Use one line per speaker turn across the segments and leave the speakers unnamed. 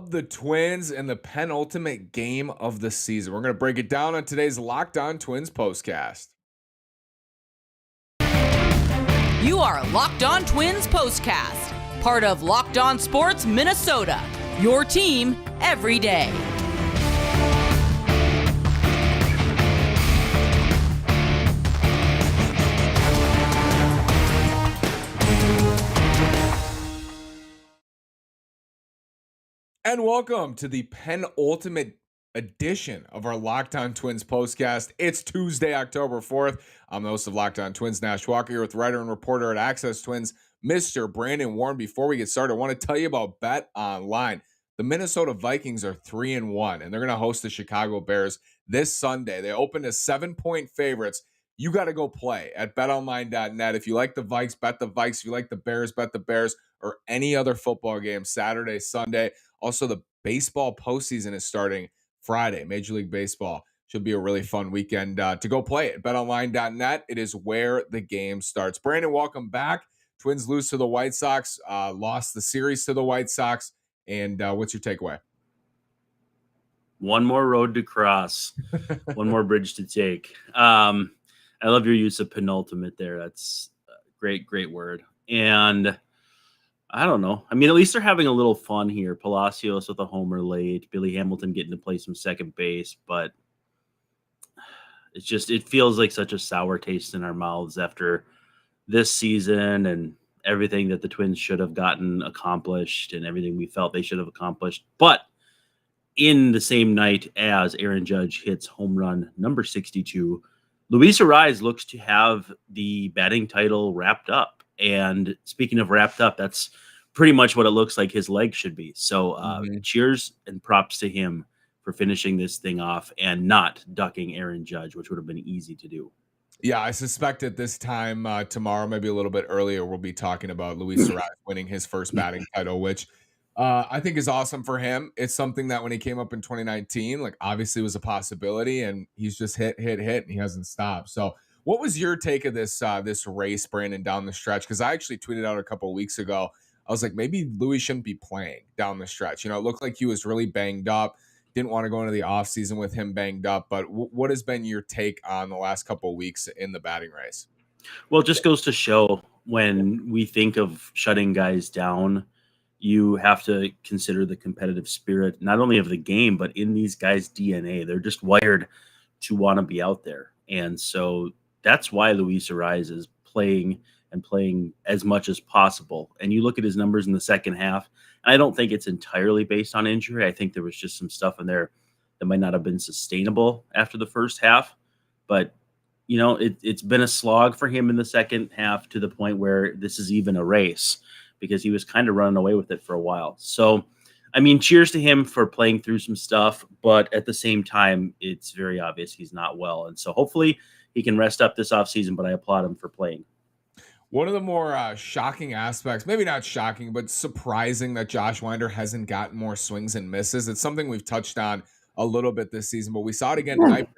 The Twins in the penultimate game of the season. We're going to break it down on today's Locked On Twins postcast.
You are Locked On Twins postcast, part of Locked On Sports Minnesota, your team every day.
And welcome to the penultimate edition of our Locked On Twins postcast. It's Tuesday, October 4th. I'm the host of Locked On Twins, Nash Walker, here with writer and reporter at Access Twins, Mr. Brandon Warren. Before we get started, I want to tell you about Bet Online. The Minnesota Vikings are 3-1, and they're going to host the Chicago Bears this Sunday. They open as 7-point favorites. You got to go play at betonline.net. If you like the Vikes, bet the Vikes. If you like the Bears, bet the Bears, or any other football game, Saturday, Sunday. Also, the baseball postseason is starting Friday. Major League Baseball should be a really fun weekend to go play it. BetOnline.net. It is where the game starts. Brandon, welcome back. Twins lose to the White Sox, lost the series to the White Sox. And what's your takeaway?
One more road to cross, one more bridge to take. I love your use of penultimate there. That's a great word. And I don't know. I mean, at least they're having a little fun here. Palacios with a homer late, Billy Hamilton getting to play some second base, but it feels like such a sour taste in our mouths after this season and everything that the Twins should have gotten accomplished and everything we felt they should have accomplished. But in the same night as Aaron Judge hits home run number 62, Luis Arraez looks to have the batting title wrapped up. And speaking of wrapped up, that's pretty much what it looks like his leg should be. So cheers and props to him for finishing this thing off and not ducking Aaron Judge, which would have been easy to do.
Yeah, I suspect at this time tomorrow, maybe a little bit earlier, we'll be talking about Luis Arraez winning his first batting title, which I think is awesome for him. It's something that when he came up in 2019, like obviously was a possibility, and he's just hit, and he hasn't stopped. So what was your take of this race, Brandon, down the stretch? Because I actually tweeted out a couple of weeks ago. I was like, maybe Louis shouldn't be playing down the stretch. You know, it looked like he was really banged up. Didn't want to go into the offseason with him banged up. But what has been your take on the last couple of weeks in the batting race?
Well, it just goes to show when we think of shutting guys down, you have to consider the competitive spirit, not only of the game, but in these guys' DNA. They're just wired to want to be out there. And so that's why Luis Arraez is playing as much as possible. And you look at his numbers in the second half, and I don't think it's entirely based on injury. I think there was just some stuff in there that might not have been sustainable after the first half. But, you know, it's been a slog for him in the second half to the point where this is even a race because he was kind of running away with it for a while. So, I mean, cheers to him for playing through some stuff, but at the same time, it's very obvious he's not well. And so hopefully he can rest up this offseason, but I applaud him for playing.
One of the more shocking aspects, maybe not shocking, but surprising that Josh Winder hasn't gotten more swings and misses. It's something we've touched on a little bit this season, but we saw it again tonight.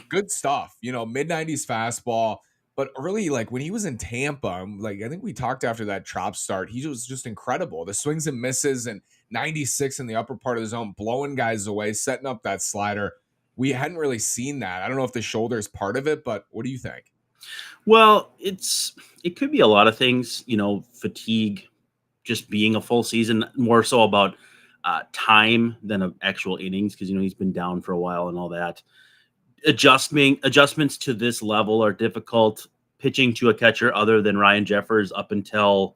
Good stuff, you know, mid-90s fastball. But early, like when he was in Tampa, like I think we talked after that Trop start, he was just incredible. The swings and misses and 96 in the upper part of the zone, blowing guys away, setting up that slider. We hadn't really seen that. I don't know if the shoulder is part of it, but what do you think?
Well, it could be a lot of things, you know, fatigue, just being a full season, more so about time than actual innings because, you know, he's been down for a while and all that. Adjustments to this level are difficult. Pitching to a catcher other than Ryan Jeffers up until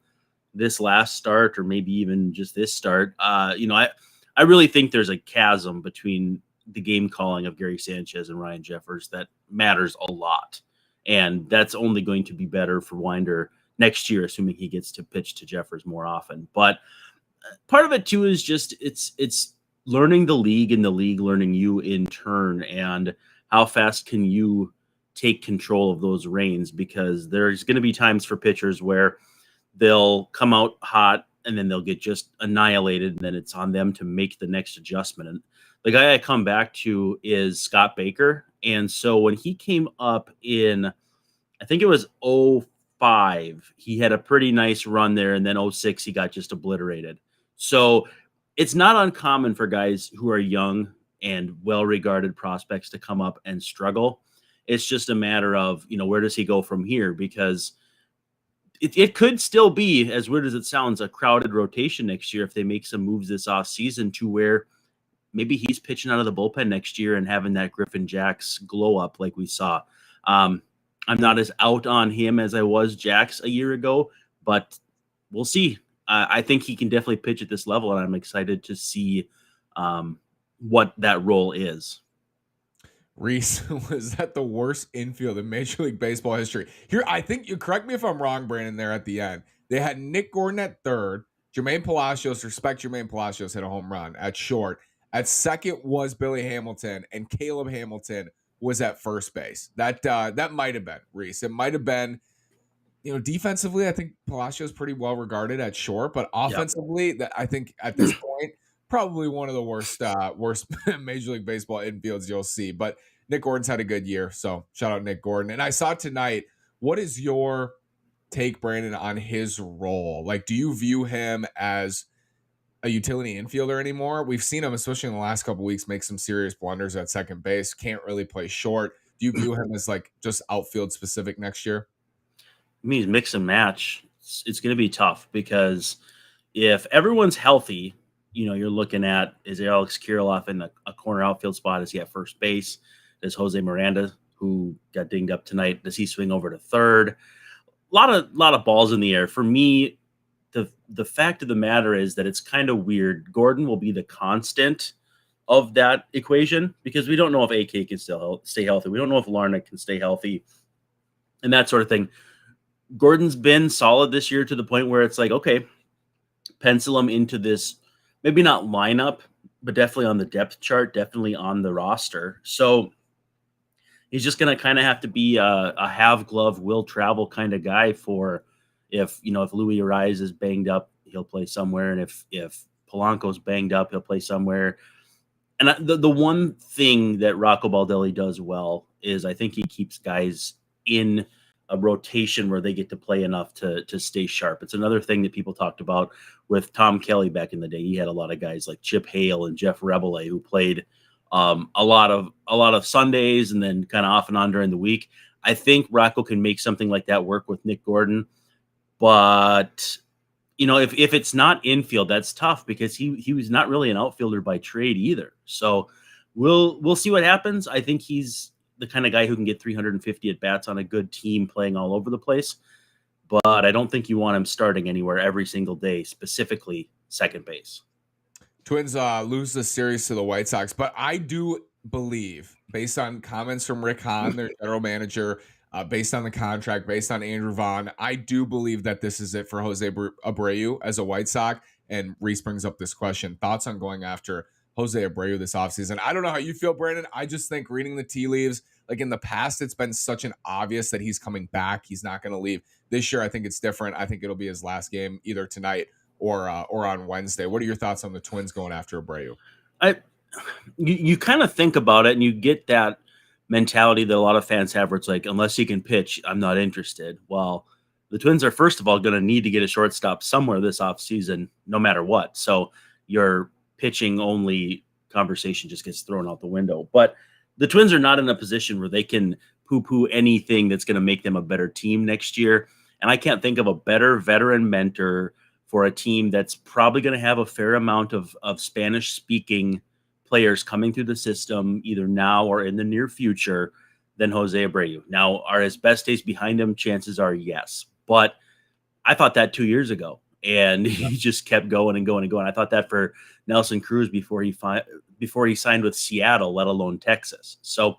this last start or maybe even just this start, you know, I really think there's a chasm between the game calling of Gary Sanchez and Ryan Jeffers that matters a lot. And that's only going to be better for Winder next year, assuming he gets to pitch to Jeffers more often. But part of it, too, is just it's learning the league and the league learning you in turn. And how fast can you take control of those reins? Because there's going to be times for pitchers where they'll come out hot and then they'll get just annihilated. And then it's on them to make the next adjustment. And the guy I come back to is Scott Baker. And so when he came up in, I think it was 05, he had a pretty nice run there. And then 06, he got just obliterated. So it's not uncommon for guys who are young and well-regarded prospects to come up and struggle. It's just a matter of, where does he go from here? Because it could still be, as weird as it sounds, a crowded rotation next year if they make some moves this offseason to where maybe he's pitching out of the bullpen next year and having that Griffin Jax glow up like we saw. I'm not as out on him as I was Jax a year ago, but we'll see. I think he can definitely pitch at this level, and I'm excited to see what that role is.
Reese, was that the worst infield in Major League Baseball history? Here, I think you correct me if I'm wrong, Brandon, there at the end. They had Nick Gordon at third. Jermaine Palacios, respect Jermaine Palacios, hit a home run at short. At second was Billy Hamilton, and Caleb Hamilton was at first base. That might have been, Reese. It might have been, defensively, I think Palacios pretty well regarded at short, but offensively, that I think at this point, probably one of the worst Major League Baseball infields you'll see. But Nick Gordon's had a good year, so shout out Nick Gordon. And I saw tonight, what is your take, Brandon, on his role? Like, do you view him as a utility infielder anymore? We've seen him, especially in the last couple of weeks, make some serious blunders at second base. Can't really play short. Do you view him as like just outfield specific next year?
I mean, mix and match. It's going to be tough because if everyone's healthy, you're looking at, is Alex Kirilloff in a corner outfield spot? Is he at first base? Does Jose Miranda, who got dinged up tonight, does he swing over to third? A lot of balls in the air. For me, the fact of the matter is that it's kind of weird. Gordon will be the constant of that equation because we don't know if AK can still stay healthy. We don't know if Larnach can stay healthy and that sort of thing. Gordon's been solid this year to the point where it's like, okay, pencil him into this, maybe not lineup, but definitely on the depth chart, definitely on the roster. So he's just going to kind of have to be a have glove, will travel kind of guy for if Louis Arise is banged up, he'll play somewhere. And if Polanco's banged up, he'll play somewhere. And the one thing that Rocco Baldelli does well is I think he keeps guys in a rotation where they get to play enough to stay sharp. It's another thing that people talked about with Tom Kelly back in the day. He had a lot of guys like Chip Hale and Jeff Rebele who played a lot of Sundays and then kind of off and on during the week. I think Rocco can make something like that work with Nick Gordon, but if it's not infield, that's tough because he was not really an outfielder by trade either. So we'll see what happens. I think he's the kind of guy who can get 350 at bats on a good team playing all over the place. But I don't think you want him starting anywhere every single day, specifically second base.
Twins lose the series to the White Sox, but I do believe, based on comments from Rick Hahn, their general manager, based on the contract, based on Andrew Vaughn, I do believe that this is it for Jose Abreu as a White Sox. And Reese brings up this question. Thoughts on going after Jose Abreu this offseason? I don't know how you feel, Brandon. I just think reading the tea leaves, like in the past, it's been such an obvious that he's coming back. He's not going to leave. This year, I think it's different. I think it'll be his last game either tonight or on Wednesday. What are your thoughts on the Twins going after Abreu?
You kind of think about it and you get that mentality that a lot of fans have where it's like, unless he can pitch, I'm not interested. Well, the Twins are, first of all, going to need to get a shortstop somewhere this offseason, no matter what. So your pitching only conversation just gets thrown out the window. But the Twins are not in a position where they can poo-poo anything that's going to make them a better team next year. And I can't think of a better veteran mentor for a team that's probably going to have a fair amount of Spanish-speaking players coming through the system either now or in the near future than Jose Abreu. Now, are his best days behind him? Chances are yes. But I thought that 2 years ago, and he just kept going and going and going. I thought that for Nelson Cruz before he signed with Seattle, let alone Texas. So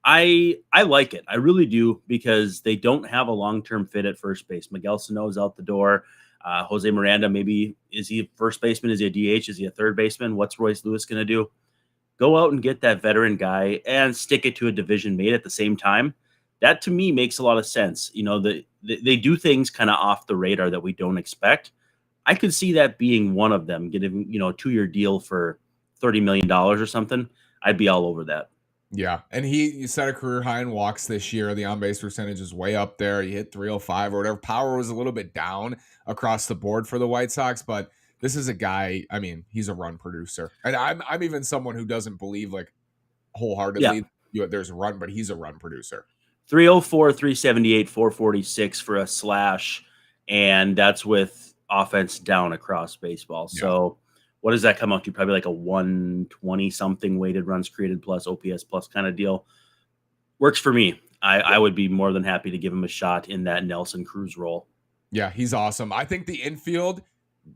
I like it. I really do, because they don't have a long-term fit at first base. Miguel Sano's out the door. Jose Miranda, maybe, is he a first baseman? Is he a DH? Is he a third baseman? What's Royce Lewis going to do? Go out and get that veteran guy and stick it to a division mate at the same time. That, to me, makes a lot of sense. They do things kind of off the radar that we don't expect. I could see that being one of them, getting, a 2-year deal for $30 million or something. I'd be all over that.
Yeah, and he set a career high in walks this year. The on-base percentage is way up there. He hit 305 or whatever. Power was a little bit down across the board for the White Sox, but this is a guy. I mean, he's a run producer, and I'm even someone who doesn't believe like wholeheartedly there's a run, but he's a run producer.
304, 378, 446 for a slash, and that's with offense down across baseball.
Yeah.
So what does that come out to? Probably like a 120 something weighted runs created plus OPS plus kind of deal. Works for me. I would be more than happy to give him a shot in that Nelson Cruz role.
Yeah, he's awesome. I think the infield,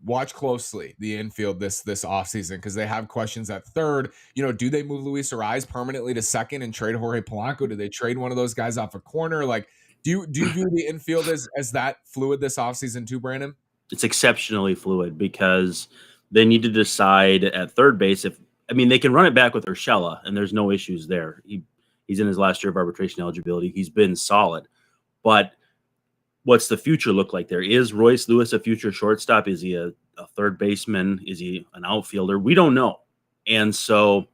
watch closely the infield this offseason because they have questions at third. Do they move Luis Ariz permanently to second and trade Jorge Polanco? Do they trade one of those guys off a corner? Like, do you view the infield as that fluid this offseason too, Brandon?
It's exceptionally fluid because they need to decide at third base they can run it back with Urshela, and there's no issues there. He's in his last year of arbitration eligibility. He's been solid. But what's the future look like there? Is Royce Lewis a future shortstop? Is he a third baseman? Is he an outfielder? We don't know. And so,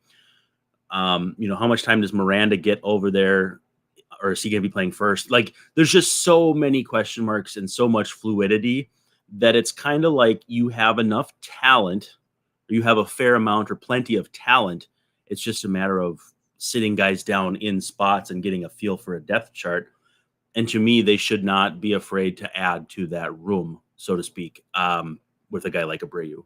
how much time does Miranda get over there? Or is he going to be playing first? Like, there's just so many question marks and so much fluidity that it's kind of like you have enough talent, or you have a fair amount or plenty of talent. It's just a matter of sitting guys down in spots and getting a feel for a depth chart. And to me, they should not be afraid to add to that room, so to speak, with a guy like Abreu.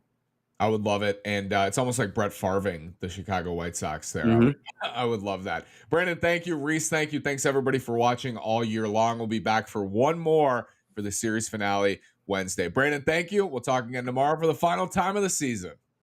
I would love it. And it's almost like Brett Favre, the Chicago White Sox there.
Mm-hmm.
I would love that. Brandon, thank you. Reese, thank you. Thanks, everybody, for watching all year long. We'll be back for one more for the series finale Wednesday. Brandon, thank you. We'll talk again tomorrow for the final time of the season.